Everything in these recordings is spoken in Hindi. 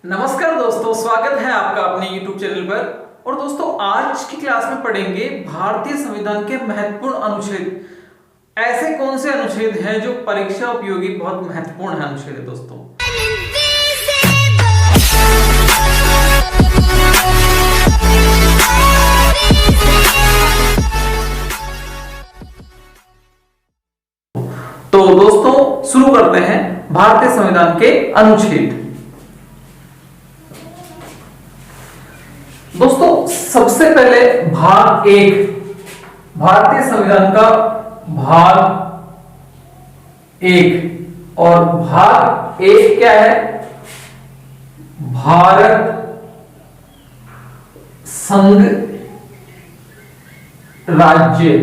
नमस्कार दोस्तों, स्वागत है आपका अपने YouTube चैनल पर। और दोस्तों, आज की क्लास में पढ़ेंगे भारतीय संविधान के महत्वपूर्ण अनुच्छेद। ऐसे कौन से अनुच्छेद हैं जो परीक्षा उपयोगी बहुत महत्वपूर्ण है अनुच्छेद है दोस्तों। तो दोस्तों शुरू करते हैं भारतीय संविधान के अनुच्छेद। दोस्तों सबसे पहले भाग एक, भारतीय संविधान का भाग एक। और भाग एक क्या है? भारत संघ राज्य।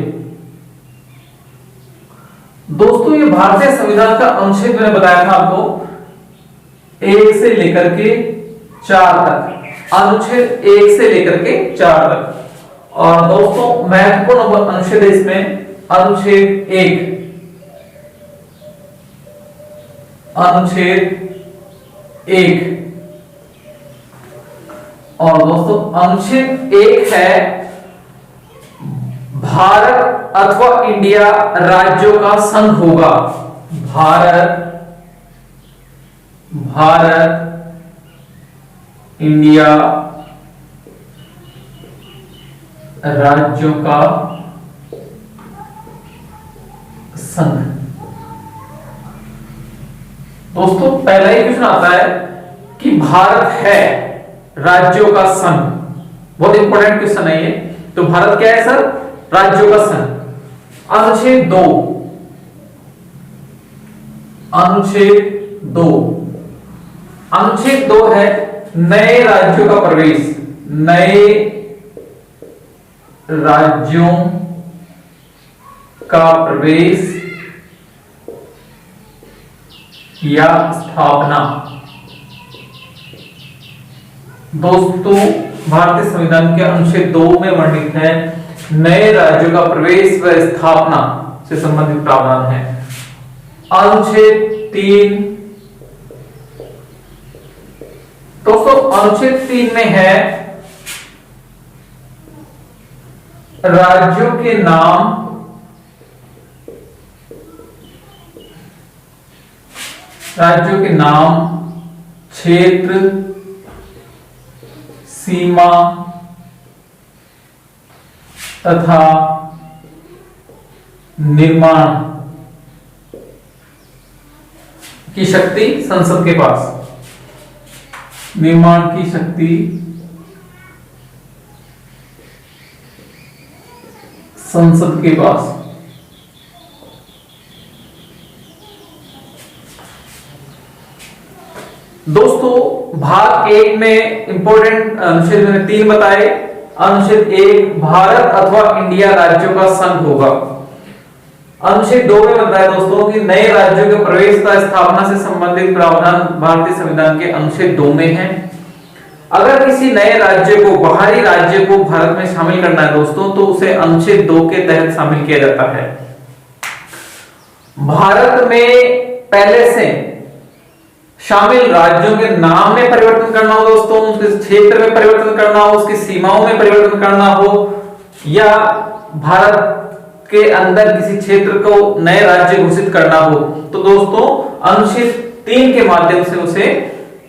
दोस्तों ये भारतीय संविधान का अनुच्छेद मैंने बताया था आपको 1 से लेकर के 4 तक, अनुच्छेद 1 से लेकर के 4 तक। और दोस्तों महत्वपूर्ण अनुच्छेद है इसमें अनुच्छेद 1। अनुच्छेद 1 और दोस्तों अनुच्छेद 1 है भारत अथवा इंडिया राज्यों का संघ होगा। भारत इंडिया राज्यों का संघ। दोस्तों पहला ही क्वेश्चन आता है कि भारत है राज्यों का संघ। बहुत इंपॉर्टेंट क्वेश्चन है ये। तो भारत क्या है सर? राज्यों का संघ। अनुच्छेद 2, अनुच्छेद 2 है नए राज्यों का प्रवेश। नए राज्यों का प्रवेश या स्थापना। दोस्तों भारतीय संविधान के अनुच्छेद 2 में वर्णित है नए राज्यों का प्रवेश व स्थापना से संबंधित प्रावधान है। अनुच्छेद 3, दोस्तों अनुच्छेद 3 में है राज्यों के नाम, क्षेत्र, सीमा तथा निर्माण की शक्ति संसद के पास। निर्माण की शक्ति संसद के पास। दोस्तों भाग 1 में इंपॉर्टेंट अनुच्छेद मैंने 3 बताए। अनुच्छेद 1 भारत अथवा इंडिया राज्यों का संघ होगा। अनुच्छेद 2 में बताया दोस्तों कि नए राज्यों के प्रवेश तथा स्थापना से संबंधित प्रावधान भारतीय संविधान के अनुच्छेद 2 में है। अगर किसी नए राज्य को, बाहरी राज्य को भारत में शामिल करना है दोस्तों, तो उसे अनुच्छेद 2 के तहत शामिल किया जाता है। भारत में पहले से शामिल राज्यों के नाम में परिवर्तन करना हो दोस्तों, उसके क्षेत्र में परिवर्तन करना हो, उसकी सीमाओं में परिवर्तन करना हो, या भारत के अंदर किसी क्षेत्र को नए राज्य घोषित करना हो, तो दोस्तों अनुच्छेद 3 के माध्यम से उसे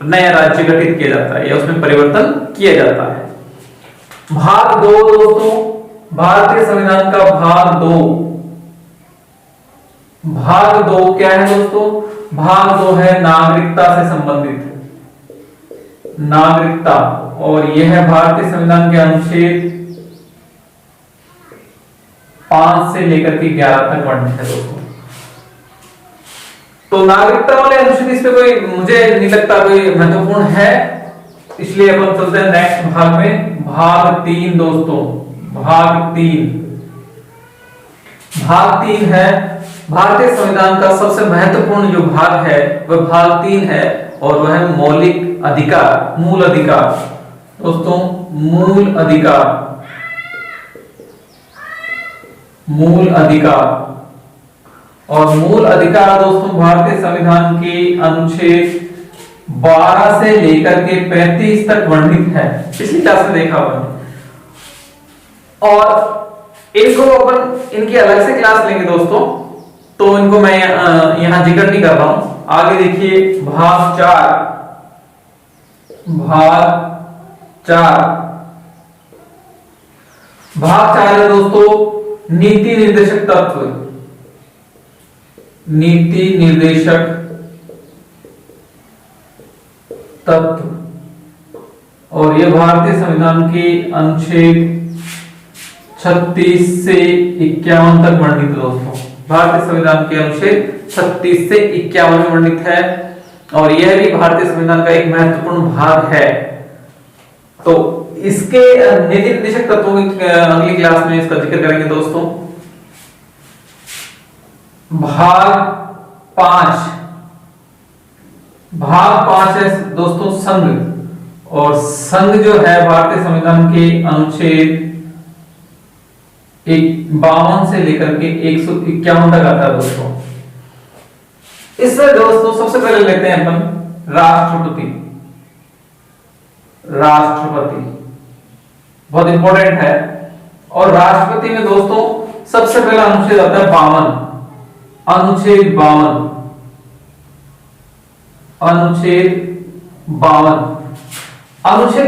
नया राज्य गठित किया जाता है या उसमें परिवर्तन किया जाता है। भाग 2 दोस्तों, भारतीय संविधान का भाग 2 क्या है दोस्तों? भाग 2 है नागरिकता से संबंधित, नागरिकता। और यह है भारतीय संविधान के अनुच्छेद 5 से लेकर के 11 तक वर्णित है दोस्तों। तो नागरिकता वाले अनुच्छेद इस पे कोई, मुझे नहीं लगता कोई महत्वपूर्ण है, इसलिए अपन चलते हैं नेक्स्ट भाग में। भाग 3 दोस्तों, भाग 3 है भारतीय संविधान का सबसे महत्वपूर्ण जो भाग है वह भाग 3 है, और वह है मौलिक अधिकार, मूल अधिकार। दोस्तों मूल अधिकार और मूल अधिकार दोस्तों भारतीय संविधान के अनुच्छेद 12 से लेकर के 35 तक वर्णित है, पिछली क्लास में देखा हुआ। और इनको अपन इनकी अलग से क्लास लेंगे दोस्तों, तो इनको मैं यहां जिक्र नहीं कर रहा हूं। आगे देखिए भाग 4, भाग 4 है दोस्तों नीति निर्देशक तत्व, नीति निर्देशक तत्व। और यह भारतीय संविधान के अनुच्छेद 36 से 51 तक वर्णित है दोस्तों। भारतीय संविधान के अनुच्छेद 36 से 51 में वर्णित है, और यह भी भारतीय संविधान का एक महत्वपूर्ण भाग है। तो इसके नीति निर्देशक तत्वों की अगली क्लास में इसका जिक्र करेंगे दोस्तों। भाग 5 है दोस्तों संघ, और संघ जो है भारतीय संविधान के अनुच्छेद 52 से लेकर के 151 तक आता है दोस्तों। इसमें दोस्तों सबसे पहले लेते हैं अपन राष्ट्रपति। बहुत इंपॉर्टेंट है। और राष्ट्रपति में दोस्तों सबसे पहला अनुच्छेद आता है 52, अनुच्छेद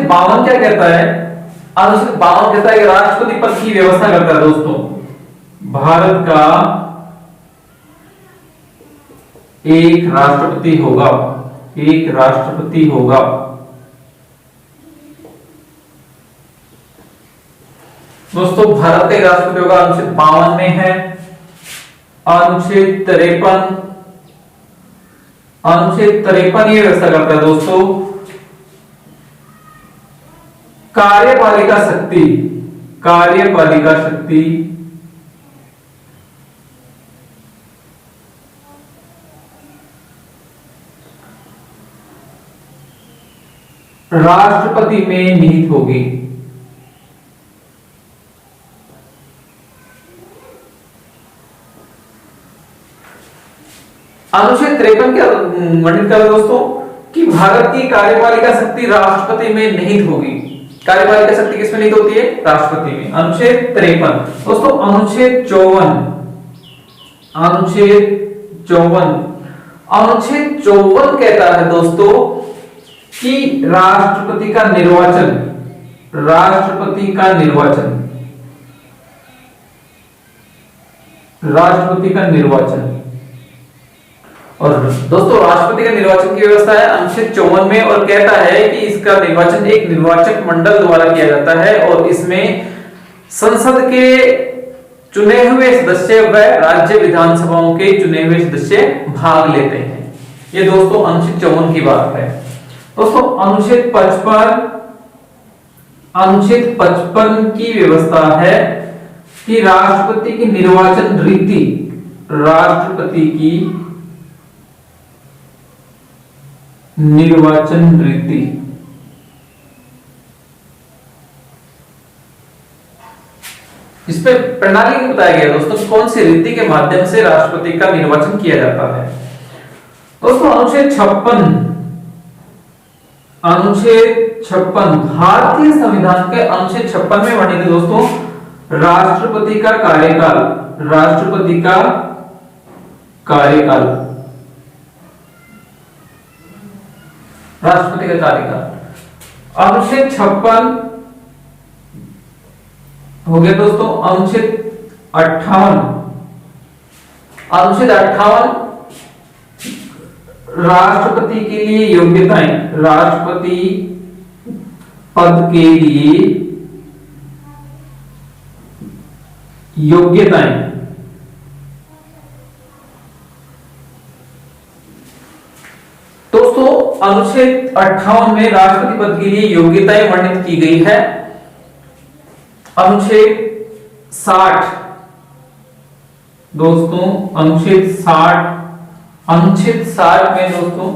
52 क्या कहता है? अनुच्छेद 52 कहता है कि राष्ट्रपति पद की व्यवस्था करता है दोस्तों। भारत का एक राष्ट्रपति होगा, दोस्तों भारत का एक राष्ट्रपति होगा, अनुच्छेद 52 में है। अनुच्छेद 53 ये व्यवस्था करता है दोस्तों, कार्यपालिका शक्ति राष्ट्रपति में निहित होगी। अनुच्छेद 53 क्या वर्णित कर दोस्तों कि भारत की कार्यपालिका शक्ति राष्ट्रपति में निहित होगी। कार्यपालिका शक्ति किसमें निहित होती है? राष्ट्रपति में। अनुच्छेद 53 दोस्तों। अनुच्छेद 54 कहता है दोस्तों कि राष्ट्रपति का निर्वाचन। और दोस्तों राष्ट्रपति का निर्वाचन की व्यवस्था है अनुच्छेद 54 में, और कहता है कि इसका निर्वाचन एक निर्वाचक मंडल द्वारा किया जाता है, और इसमें संसद के चुने हुए सदस्य व राज्य विधानसभाओं के चुने हुए सदस्य भाग लेते हैं। ये दोस्तों अनुच्छेद 54 की बात है। दोस्तों अनुच्छेद 55 की व्यवस्था है कि राष्ट्रपति की निर्वाचन रीति इस पे प्रणाली बताया गया दोस्तों, कौन सी रीति के माध्यम से राष्ट्रपति का निर्वाचन किया जाता है। दोस्तों अनुच्छेद 56 भारतीय संविधान के अनुच्छेद 56 में वर्णित है दोस्तों राष्ट्रपति का कार्यकाल। अनुच्छेद 56 हो गया दोस्तों। अनुच्छेद 58 राष्ट्रपति के लिए योग्यताएं, राष्ट्रपति पद के लिए योग्यताएं। दोस्तों अनुच्छेद 58 में राष्ट्रपति पद के लिए योग्यताएं वर्णित की गई है। अनुच्छेद 60 दोस्तों, अनुच्छेद 60 में दोस्तों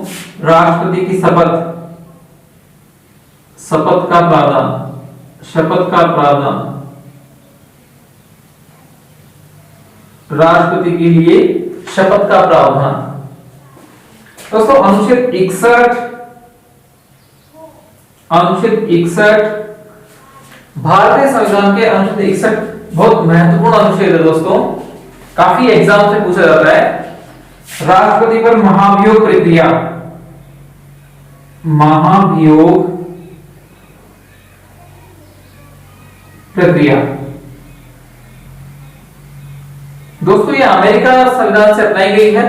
राष्ट्रपति की शपथ का प्रावधान राष्ट्रपति के लिए शपथ का प्रावधान। दोस्तों अनुच्छेद 61 अनुच्छेद 61। भारतीय संविधान के अनुच्छेद 61 बहुत महत्वपूर्ण अनुच्छेद है दोस्तों, काफी एग्जाम से पूछा जाता है। राष्ट्रपति पर महाभियोग प्रक्रिया, महाभियोग प्रक्रिया दोस्तों ये अमेरिका संविधान से अपनाई गई है।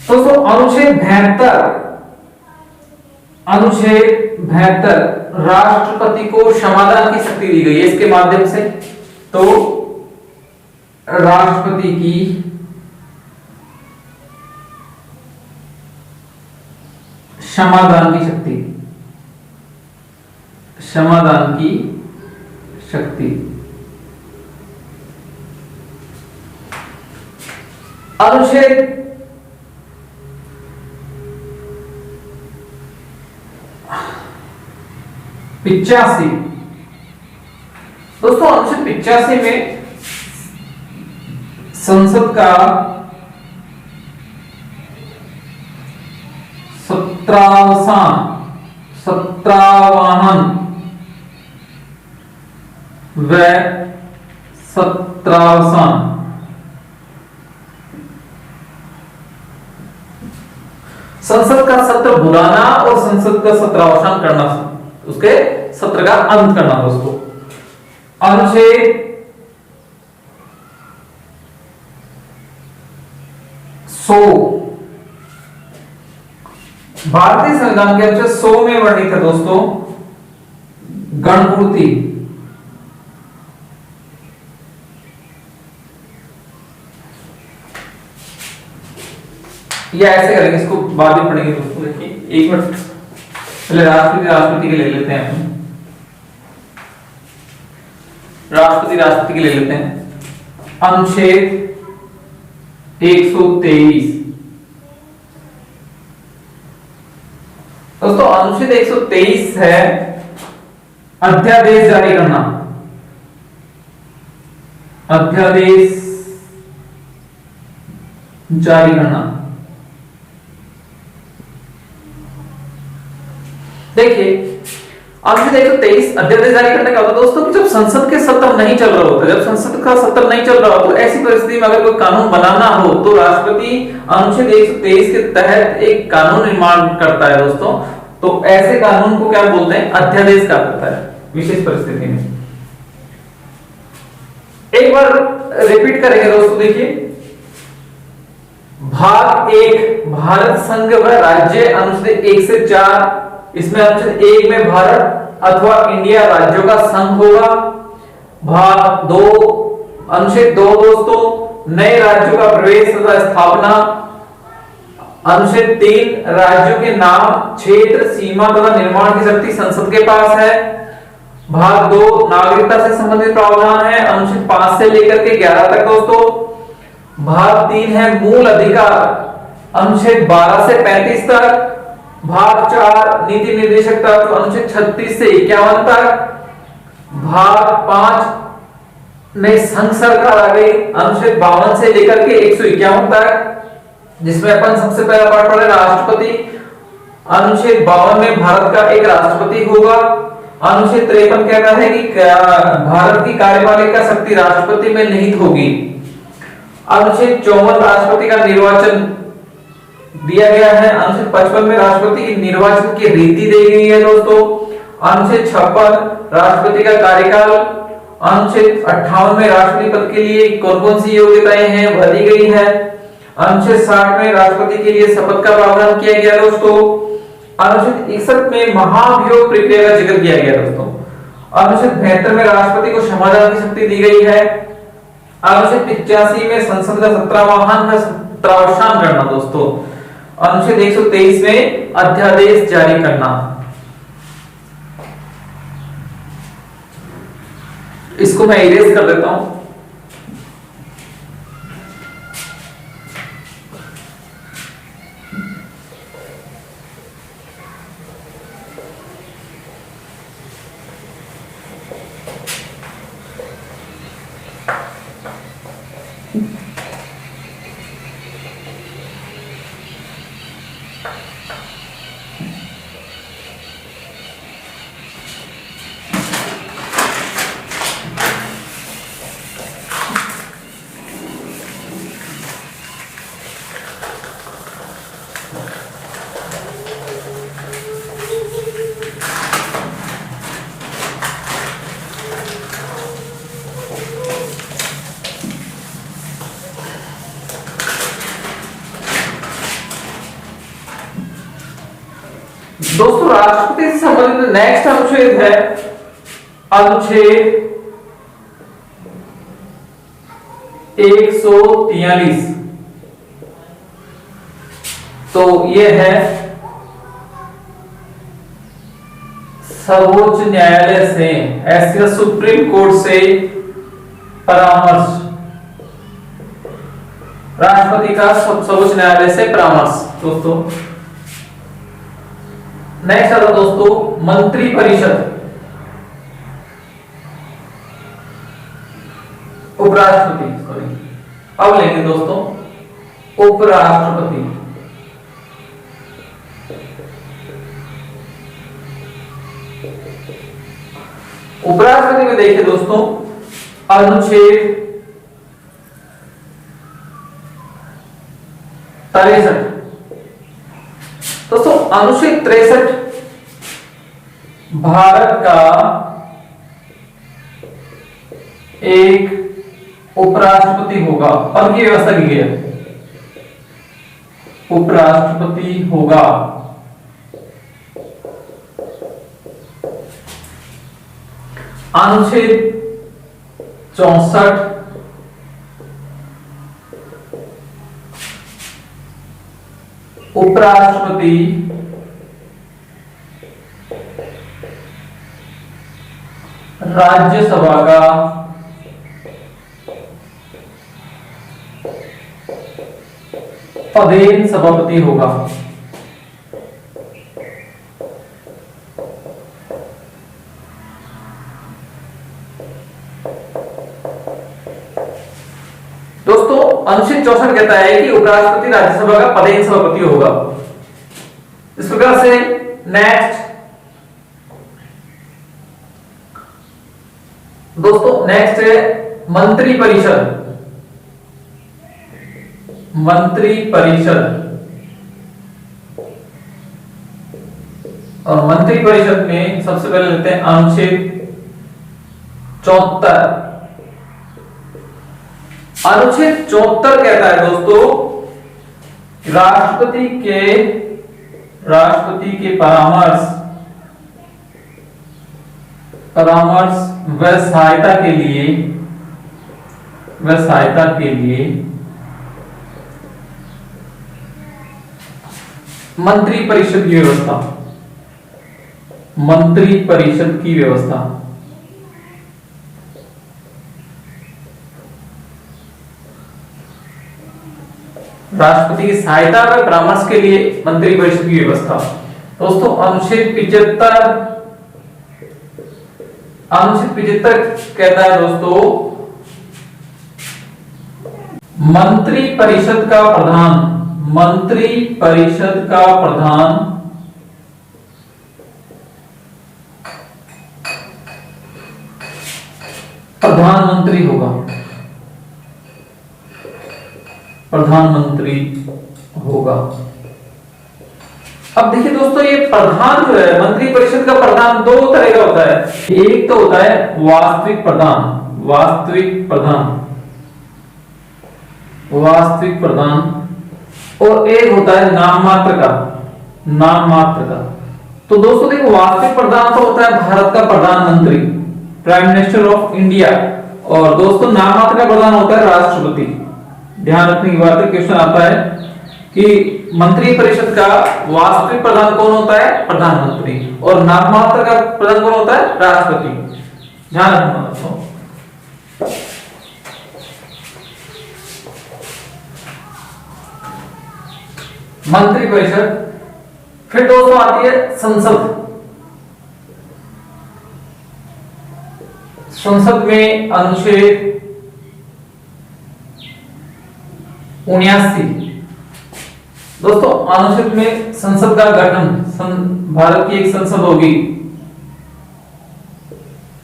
दोस्तों अनुच्छेद 72 राष्ट्रपति को क्षमादान की शक्ति दी गई है इसके माध्यम से। तो राष्ट्रपति की क्षमादान की शक्ति, क्षमादान की शक्ति। अनुच्छेद 85 दोस्तों, अनुच्छेद 85 में संसद का 17वाहन व 17वां संसद का सत्र बुलाना और संसद का सत्रावसान करना, उसके सत्र का अंत करना दोस्तों। अनुच्छेद 100 भारतीय संविधान के अनुच्छेद 100 में वर्णित है दोस्तों गणपूर्ति। या ऐसे करेंगे, इसको बाद में पढ़ेंगे दोस्तों। देखिए एक मिनट पहले राष्ट्रपति के ले लेते हैं हम, राष्ट्रपति के ले लेते हैं। अनुच्छेद 123 दोस्तों, अनुच्छेद 123 है अध्यादेश जारी करना, अध्यादेश जारी करना। देखिए अनुच्छेद 123 अध्यादेश जारी करने का होता है दोस्तों कि जब संसद के सत्र नहीं चल रहा होता, जब संसद का सत्र नहीं चल रहा हो तो ऐसी परिस्थिति में अगर कोई कानून बनाना हो तो राष्ट्रपति अनुच्छेद 123 के तहत एक कानून निर्माण करता है दोस्तों। तो ऐसे कानून को क्या बोलते हैं, अध्यादेश कहा जाता है विशेष परिस्थिति में। एक बार रिपीट करेंगे दोस्तों। देखिए भाग 1 भारत संघ व राज्य अनुच्छेद 1 से 4, इसमें अनुच्छेद 1 में भारत अथवा इंडिया राज्यों का संघ होगा। भाग 2 अनुच्छेद 2 दोस्तों नए राज्यों का प्रवेश तथा स्थापना। अनुच्छेद 3 राज्यों के नाम, क्षेत्र, सीमा तथा निर्माण की शक्ति संसद के पास है। भाग 2 नागरिकता से संबंधित प्रावधान है अनुच्छेद 5 से लेकर के 11 तक दोस्तों। भाग 3 है मूल अधिकार अनुच्छेद 12 से 35 तक। भाग 4 नीति निर्देशक तत्व अनुच्छेद 36 से 51 तक। भाग 5 में संघ सरकार आ गई अनुच्छेद 52 से लेकर के 151 तक, जिसमें अपन सबसे पहला पार्ट पढ़े राष्ट्रपति। अनुच्छेद 52 में भारत का एक राष्ट्रपति होगा। अनुच्छेद 53 कहता है कि भारत की कार्यपालिका शक्ति राष्ट्रपति में निहित होगी। अनुच्छेद 54 राष्ट्रपति का निर्वाचन दिया गया है। अनुच्छेद 55 में राष्ट्रपति की निर्वाचन की रीति दी गई है दोस्तों। अनुच्छेद 56 राष्ट्रपति का कार्यकाल। अनुच्छेद 58 में राष्ट्रपति पद के लिए कौन कौन सी योग्यताएं हैं वह दी गई है। अनुच्छेद 60 में राष्ट्रपति के लिए शपथ का प्रावधान किया गया दोस्तों। अनुच्छेद 61 में महाभियोग प्रक्रिया का जिक्र किया गया दोस्तों। अनुच्छेद 72 में राष्ट्रपति को क्षमादान की शक्ति दी गई है। अनुच्छेद 85 में संसद का 17वां सत्रावसान करना दोस्तों। अनुच्छेद 123 में अध्यादेश जारी करना। इसको मैं इरेज कर देता हूं। दोस्तों राष्ट्रपति से संबंधित नेक्स्ट अनुच्छेद है अनुच्छेद 143। तो यह है सर्वोच्च न्यायालय से ऐसे सुप्रीम कोर्ट से परामर्श, राष्ट्रपति का सर्वोच्च न्यायालय से परामर्श। दोस्तों नेक्स्ट आता दोस्तों मंत्रिपरिषद, उपराष्ट्रपति, सॉरी अब लेंगे दोस्तों उपराष्ट्रपति। उपराष्ट्रपति में देखिए दोस्तों अनुच्छेद 63। दोस्तों अनुच्छेद 63 भारत का एक उपराष्ट्रपति होगा, पद की व्यवस्था की गई है, उपराष्ट्रपति होगा। अनुच्छेद 64 उपराष्ट्रपति राज्यसभा का पदेन सभापति होगा। दोस्तों अनुच्छेद 64 कहता है कि उपराष्ट्रपति राज्यसभा का पदेन सभापति होगा। इस प्रकार से नेक्स्ट दोस्तों नेक्स्ट है मंत्रिपरिषद। मंत्रिपरिषद और मंत्रिपरिषद में सबसे पहले लेते हैं अनुच्छेद 74। अनुच्छेद 74 कहता है दोस्तों राष्ट्रपति के परामर्श व सहायता के लिए मंत्रिपरिषद की व्यवस्था, मंत्रिपरिषद की व्यवस्था। राष्ट्रपति की सहायता व परामर्श के लिए मंत्रिपरिषद की व्यवस्था। दोस्तों अनुच्छेद 75 कहता है दोस्तों मंत्रिपरिषद का प्रधान प्रधानमंत्री होगा, प्रधानमंत्री होगा। अब देखिए दोस्तों ये प्रधान जो है मंत्रिपरिषद का प्रधान दो तरह का होता है। एक तो होता है वास्तविक प्रधान और एक होता है नाम मात्र का। तो दोस्तों देखो वास्तविक प्रधान तो होता है भारत का प्रधानमंत्री, प्राइम मिनिस्टर ऑफ इंडिया, और दोस्तों नाम मात्र का प्रधान होता है राष्ट्रपति। ध्यान रखने की बात है, क्वेश्चन आता है कि मंत्रिपरिषद का वास्तविक प्रधान कौन होता है? प्रधानमंत्री, और नाम मात्र का प्रधान कौन होता है? राष्ट्रपति। ध्यान रखना दोस्तों। मंत्रिपरिषद। फिर दोस्तों आती है संसद में अनुच्छेद 79। दोस्तों अनुच्छेद में संसद का गठन, भारत की एक संसद होगी,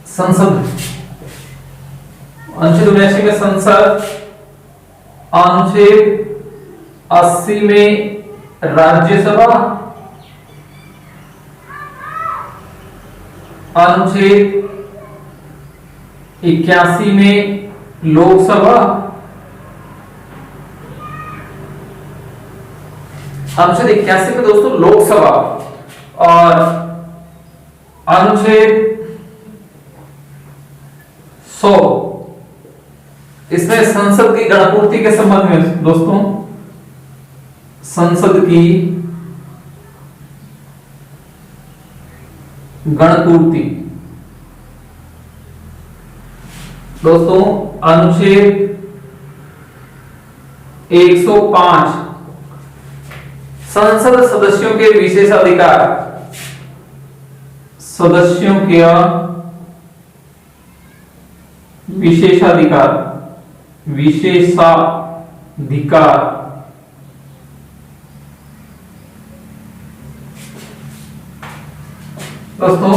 संसद। अनुच्छेद 79 में संसद, अनुच्छेद 80 में राज्यसभा, अनुच्छेद 81 में लोकसभा, अनुच्छेद 81 में दोस्तों लोकसभा, और अनुच्छेद 100 इसमें संसद की गणपूर्ति के संबंध में दोस्तों, संसद की गणपूर्ति दोस्तों, अनुच्छेद 105 संसद सदस्यों के विशेषाधिकार, सदस्यों के विशेषाधिकार, विशेषाधिकार दोस्तों,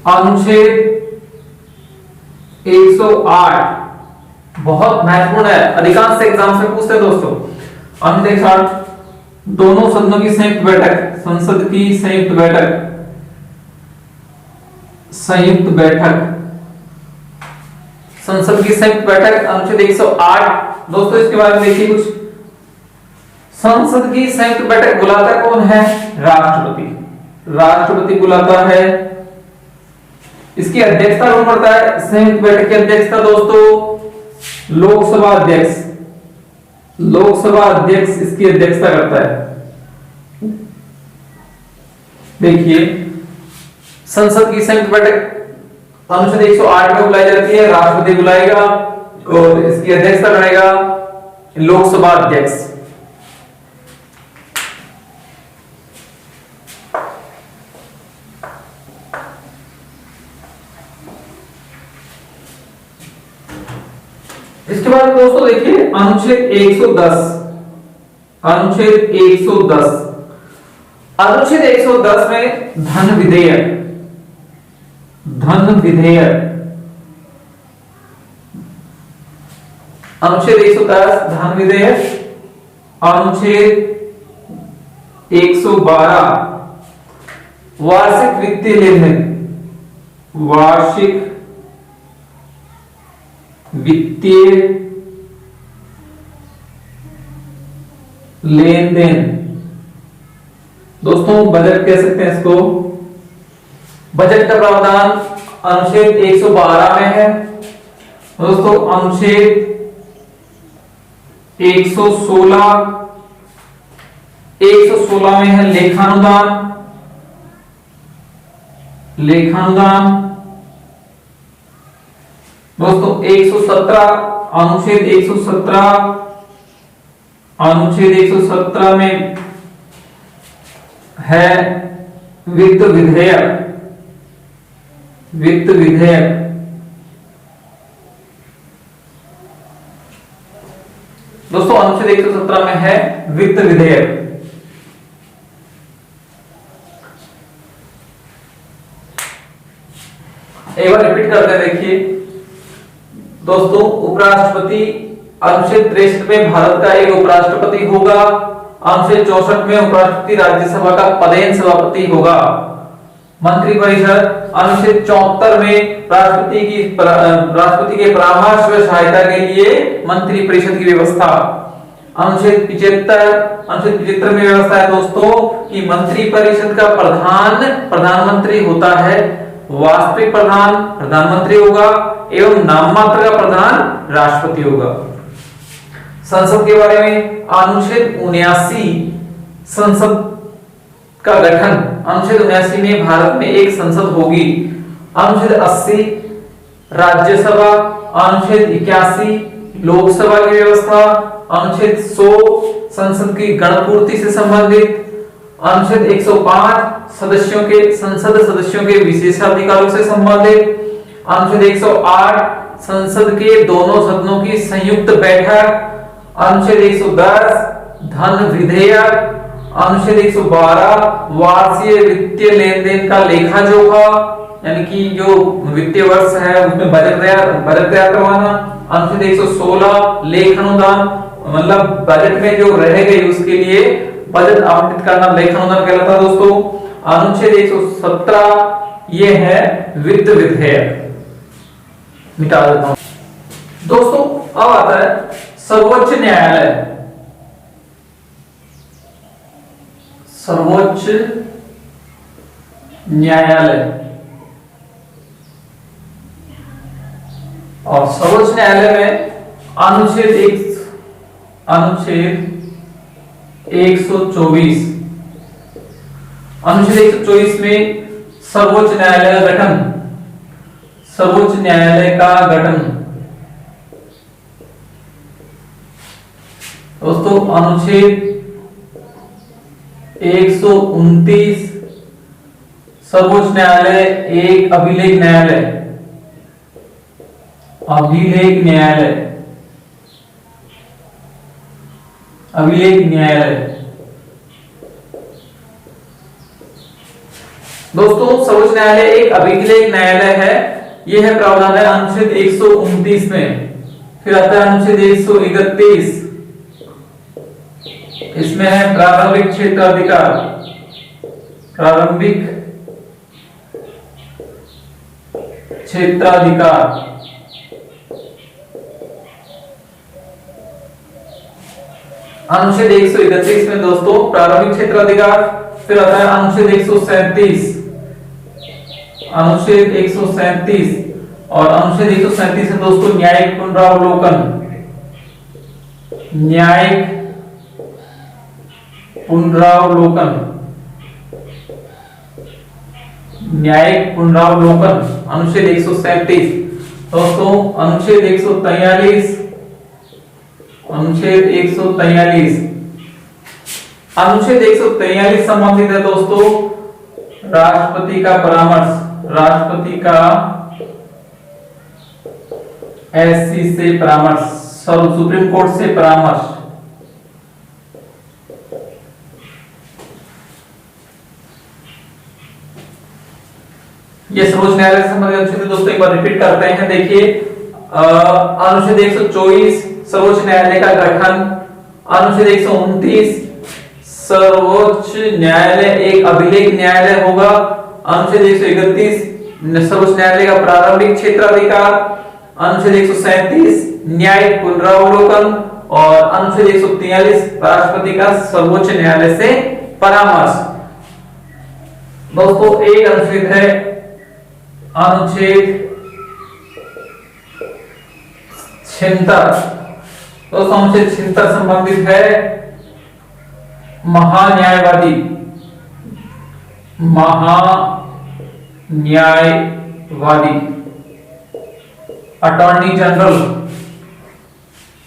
अनुच्छेद 108 बहुत महत्वपूर्ण है, अधिकांश एग्जाम से पूछते हैं दोस्तों। अनुच्छेद 108 दोनों सदनों की संयुक्त बैठक, संसद की संयुक्त बैठक, संयुक्त बैठक, संसद की संयुक्त बैठक अनुच्छेद 108 दोस्तों, इसके बारे में देखिए कुछ। संसद की संयुक्त बैठक बुलाता कौन है? राष्ट्रपति, राष्ट्रपति बुलाता है। इसकी अध्यक्षता कौन करता है? संयुक्त बैठक की अध्यक्षता दोस्तों लोकसभा अध्यक्ष, लोकसभा अध्यक्ष इसकी अध्यक्षता करता है। देखिए, संसद की संयुक्त बैठक अनुच्छेद 108 में बुलाई जाती है, राष्ट्रपति बुलाएगा और इसकी अध्यक्षता करेगा लोकसभा अध्यक्ष। इसके बाद दोस्तों देखिए अनुच्छेद 110, अनुच्छेद 110, अनुच्छेद 110 में धन विधेयक, धन विधेयक, अनुच्छेद 110 धन विधेयक, अनुच्छेद 112 वार्षिक वित्तीय लेनदेन, वार्षिक वित्तीय लेनदेन दोस्तों, बजट कह सकते हैं इसको। बजट का प्रावधान अनुच्छेद 112 में है दोस्तों। अनुच्छेद 116 में है लेखानुदान, लेखानुदान दोस्तों। 117 अनुच्छेद 117, अनुच्छेद 117 में है वित्त विधेयक, वित्त विधेयक दोस्तों। अनुच्छेद 117 में है वित्त विधेयक। एक बार रिपीट करते हैं, देखिए दोस्तों। उपराष्ट्रपति अनुच्छेद 63 में भारत का एक उपराष्ट्रपति होगा। अनुच्छेद 64 में उपराष्ट्रपति राज्यसभा का पदेन सभापति होगा। मंत्रिपरिषद अनुच्छेद 74 में राष्ट्रपति के परामर्श व सहायता के लिए मंत्रिपरिषद की व्यवस्था। अनुच्छेद 75 में व्यवस्था है दोस्तों कि मंत्रिपरिषद का प्रधान प्रधानमंत्री होता है। वास्तविक प्रधान प्रधानमंत्री होगा एवं नाममात्र का प्रधान राष्ट्रपति होगा। संसद के बारे में अनुच्छेद 79 संसद का गठन। अनुच्छेद 79 में भारत में एक संसद होगी। अनुच्छेद 80 राज्यसभा, अनुच्छेद 81 लोकसभा की व्यवस्था, अनुच्छेद 100 संसद की गणपूर्ति से संबंधित, अनुच्छेद 105 संसद सदस्यों के विशेषाधिकारों से संबंधित, अनुच्छेद 108 संसद के दोनों सदनों की संयुक्त बैठक, अनुच्छेद 110 धन विधेयक, अनुच्छेद 112 वार्षिक वित्तीय लेनदेन का लेखा जोखा, यानी कि जो वित्तीय वर्ष है उसमें बजट तैयार करवाना। अनुच्छेद 116 लेखानुदान, मतलब बजट में जो रह गई उसके लिए बजट आवंटित करना लेखानुदान कहलाता है दोस्तों। अनुच्छेद 117 ये है वित्त विधेयक। मिटा देता हूं दोस्तों। अब आता है सर्वोच्च न्यायालय। सर्वोच्च न्यायालय। और सर्वोच्च न्यायालय में अनुच्छेद 124 में सर्वोच्च न्यायालय का गठन, सर्वोच्च न्यायालय का गठन। दोस्तों अनुच्छेद 129 सर्वोच्च न्यायालय एक अभिलेख न्यायालय, अभिलेख न्यायालय, अभिलेख न्यायालय। दोस्तों सर्वोच्च न्यायालय एक अभिलेख न्यायालय है, यह है प्रावधान है अनुच्छेद 129 में। फिर आता है अनुच्छेद 131, इसमें है प्रारंभिक क्षेत्राधिकार, प्रारंभिक क्षेत्राधिकार। अनुच्छेद 131 में दोस्तों प्रारंभिक क्षेत्राधिकार। फिर आता है अनुच्छेद 137, अनुच्छेद 137 और अनुच्छेद 137 है दोस्तों न्यायिक पुनरावलोकन, न्यायिक पुनरावलोकन, न्यायिक पुनरावलोकन। अनुच्छेद 137 दोस्तों अनुच्छेद 143, अनुच्छेद 143, अनुच्छेद 143 संबंधित है दोस्तों राष्ट्रपति का परामर्श, राष्ट्रपति का एससी से परामर्श, सुप्रीम कोर्ट से परामर्श। ये सर्वोच्च न्यायालय से संबंधित अनुच्छेद दोस्तों एक बार रिपीट करते हैं। देखिए अनुच्छेद 124 सर्वोच्च न्यायालय का गठन, अनुच्छेद 129 सर्वोच्च न्यायालय एक अभिलेख न्यायालय होगा, अनुच्छेद 131 सर्वोच्च न्यायालय का प्रारंभिक क्षेत्राधिकार, अनुच्छेद 137 न्यायिक पुनरावलोकन और अनुच्छेद 143 राष्ट्रपति का सर्वोच्च न्यायालय से परामर्श। दोस्तों एक अनुच्छेद है अनुच्छेद 76, दोस्तों अनुच्छेद 76 संबंधित है महान्यायवादी, महान्यायवादी, अटॉर्नी जनरल।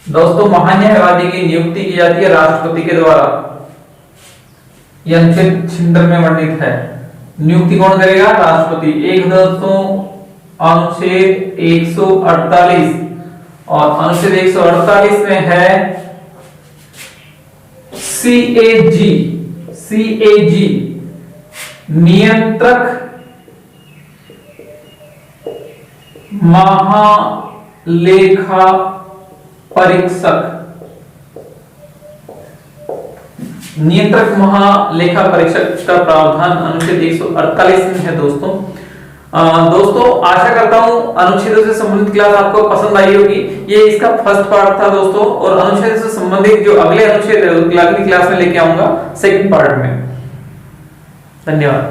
दोस्तों महान्यायवादी की नियुक्ति की जाती है राष्ट्रपति के द्वारा, यह अनुच्छेद 76 में वर्णित है। नियुक्ति कौन करेगा? राष्ट्रपति। एक दोस्तों अनुच्छेद 148 और अनुच्छेद 148 में है सीएजी, सीएजी नियंत्रक महालेखा परीक्षक, नियंत्रक महालेखा परीक्षक का प्रावधान अनुच्छेद 148 में है दोस्तों। दोस्तों आशा करता हूं अनुच्छेदों से संबंधित क्लास आपको पसंद आई होगी। ये इसका फर्स्ट पार्ट था दोस्तों, और अनुच्छेद से संबंधित जो अगले अनुच्छेद है अगली क्लास में लेके आऊंगा सेकंड पार्ट में। धन्यवाद।